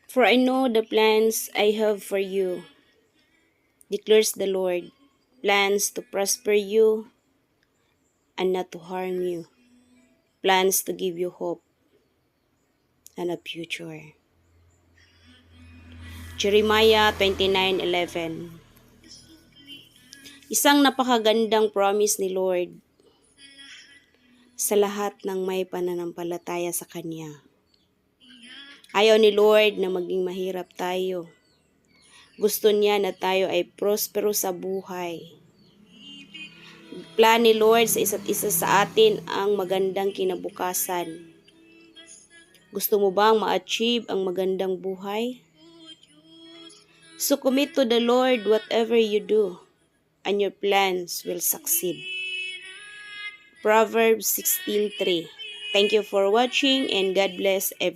For I know the plans I have for you, declares the Lord, plans to prosper you and not to harm you, plans to give you hope and a future. Jeremiah 29:11. Isang napakagandang promise ni Lord sa lahat ng may pananampalataya sa Kanya. Ayaw ni Lord na maging mahirap tayo. Gusto niya na tayo ay prospero sa buhay. Plan ni Lord sa isa't isa sa atin ang magandang kinabukasan. Gusto mo bang ma-achieve ang magandang buhay? So commit to the Lord whatever you do, and your plans will succeed. Proverbs 16:3. Thank you for watching and God bless everyone.